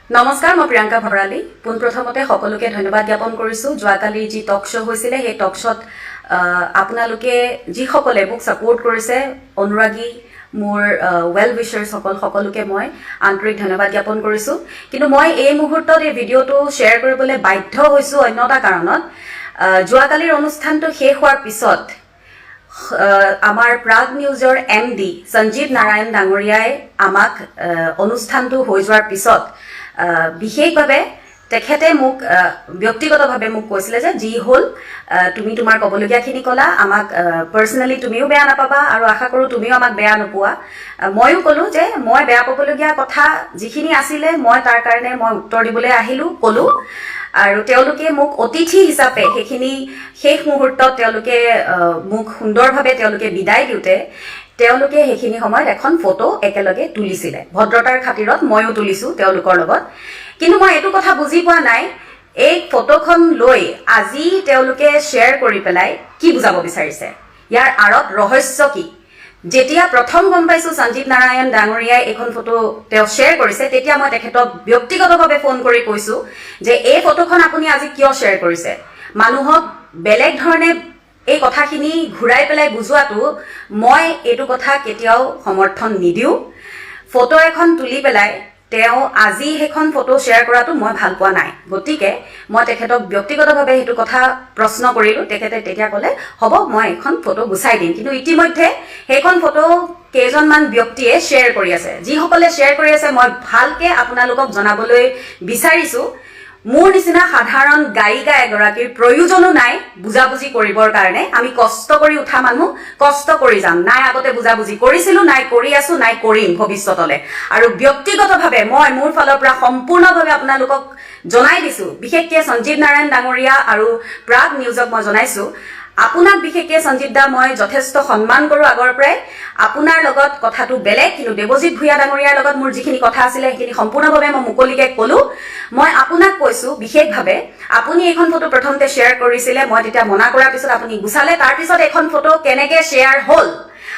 নমস্কাৰ মই প্ৰিয়ংকা ভৰালী পোনপ্ৰথমতে সকলোকে ধন্যবাদ জ্ঞাপন কৰিছো যোৱাকালি যি টক শ্ব' হৈছিলে সেই টক শ্ব'ত আপোনালোকে যিসকলে মোক ছাপোৰ্ট কৰিছে অনুৰাগী মোৰ ৱেল উইচাৰ্ছ সকলোকে মই আন্তৰিক ধন্যবাদ জ্ঞাপন কৰিছো কিন্তু মই এই মুহূৰ্তত এই ভিডিঅ'টো শ্বেয়াৰ কৰিবলৈ বাধ্য হৈছো অন্য এটা কাৰণত যোৱাকালিৰ অনুষ্ঠানটো শেষ হোৱাৰ পিছত আমাৰ প্ৰাগ নিউজৰ এমডি সঞ্জীৱ নাৰায়ণ ডাঙৰীয়াই আমাক অনুষ্ঠানটো হৈ যোৱাৰ পিছত বিশেষভাৱে তেখেতে মোক ব্যক্তিগতভাৱে মোক কৈছিলে যে যি হল তুমি তোমাৰ কবলগীয়াখিনি কলা আমাক পাৰ্সোনালি তুমিও বেয়া নাপাবা আৰু আশা কৰো তুমিও আমাক বেয়া নোপোৱা মইও কলো যে মই বেয়া পাবলগীয়া কথা যিখিনি আছিলে মই তাৰ কাৰণে মই উত্তৰ দিবলৈ আহিলো কলো আৰু তেওঁলোকে মোক অতিথি হিচাপে সেইখিনি শেষ মুহূৰ্তত তেওঁলোকে মোক সুন্দৰভাৱে তেওঁলোকে বিদায় দিওঁতে তেওঁলোকে সেইখিনি সময়ত এখন ফটো একেলগে তুলিছিলে ভদ্ৰতাৰ খাতিৰত মইও তুলিছো তেওঁলোকৰ লগত কিন্তু মই এটো কথা বুজি পোৱা নাই এই ফটোখন লৈ আজি তেওঁলোকে শ্বেয়াৰ কৰি পেলাই কি বুজাব বিচাৰিছে ইয়াৰ আৰত ৰহস্য কি যেতিয়া প্ৰথম গম পাইছো সঞ্জীৱ নাৰায়ণ ডাঙৰীয়াই এখন ফটো তেওঁ শ্বেয়াৰ কৰিছে তেতিয়া মই তেখেতক ব্যক্তিগতভাৱে ফোন কৰি কৈছো যে এই ফটোখন আপুনি আজি কিয় শ্বেয়াৰ কৰিছে মানুহক বেলেগ ধৰণে এই কথাখিনি ঘুৰাই পেলাই বুজোৱাটো মই এটো কথা কেতিয়াও সমৰ্থন নিদিও ফটো এখন তুলি পেলাই তেওঁ আজি হেখন ফটো শ্বেয়াৰ কৰাটো মই ভাল পোৱা নাই গতিকে মই তেখেতক ব্যক্তিগতভাৱে হেতু কথা প্ৰশ্ন কৰিলো তেখেতে তেতিয়া ক'লে হ'ব মই এখন ফটো গুছাই দিম কিন্তু ইতিমধ্যে হেখন ফটো কেইজনমান ব্যক্তিয়ে শ্বেয়াৰ কৰি আছে যিসকলে শ্বেয়াৰ কৰি আছে মই ভালকে আপোনালোকক জনাবলৈ বিচাৰিছো মোৰ নিচিনা সাধাৰণ গায়িকা এগৰাকীৰ প্ৰয়োজনো নাই বুজাবুজি কৰিবৰ কাৰণে আমি কষ্ট কৰি উঠা মানুহ কষ্ট কৰি যাম নাই আগতে বুজাবুজি কৰিছিলো নাই কৰি আছো নাই কৰিম ভৱিষ্যতলে আৰু ব্যক্তিগতভাৱে মই মোৰ ফালৰ পৰা সম্পূৰ্ণভাৱে আপোনালোকক জনাই দিছো বিশেষকৈ সঞ্জীৱ নাৰায়ণ ডাঙৰীয়া আৰু প্ৰাগ নিউজক মই জনাইছো আপোনাক বিশেষকৈ সঞ্জীৱ দা মই যথেষ্ট সন্মান কৰো আগৰ পৰাই আপোনাৰ লগত কথাটো বেলেগ কিন্তু দেৱজিৎ ভূঞা ডাঙৰীয়াৰ লগত মোৰ যিখিনি কথা আছিল সেইখিনি সম্পূৰ্ণভাৱে মই মুকলিকে কলো মই আপোনাক কৈছো বিশেষভাৱে আপুনি এখন ফটো প্ৰথমতে শ্বেয়াৰ কৰিছিলে মই তেতিয়া মনা কৰাৰ পিছত আপুনি গুছালে তাৰ পিছত এখন ফটো কেনেকে শ্বেয়াৰ হল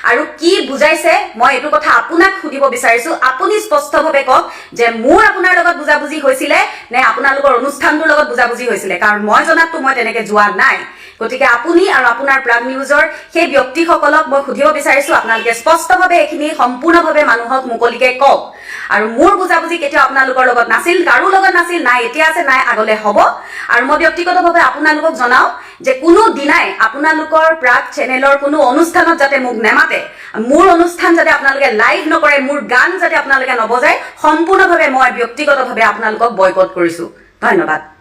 আৰু কি বুজাইছে মই এটো কথা আপোনাক সুধিব বিচাৰিছো আপুনি স্পষ্টভাৱে কওক যে মোৰ আপোনাৰ লগত বুজাবুজি হৈছিলে নে আপোনালোকৰ অনুষ্ঠানটোৰ লগত বুজাবুজি হৈছিলে কাৰণ মই জনাতটো মই তেনেকে যোৱা নাই গতিকে আপুনি আৰু আপোনাৰ প্ৰাগ নিউজৰ সেই ব্যক্তিসকলক মই সুধিব বিচাৰিছো আপোনালোকে স্পষ্টভাৱে এখিনি সম্পূৰ্ণভাৱে মানুহক মুকলিকে কওক আৰু মোৰ বুজাবুজি কেতিয়া আপোনালোকৰ লগত নাছিল কাৰো লগত নাছিল নাই এতিয়া আছে নাই আগলে হ'ব আৰু মই ব্যক্তিগতভাৱে আপোনালোকক জনাও যে কোনো দিনাই আপোনালোকৰ প্ৰাগ চেনেলৰ কোনো অনুষ্ঠানত যাতে মোক নেমাতে মোৰ অনুষ্ঠান যাতে আপোনালোকে লাইভ নকৰে মোৰ গান যাতে আপোনালোকে নবজায় সম্পূৰ্ণভাৱে মই ব্যক্তিগতভাৱে আপোনালোকক বয়কট কৰিছো ধন্যবাদ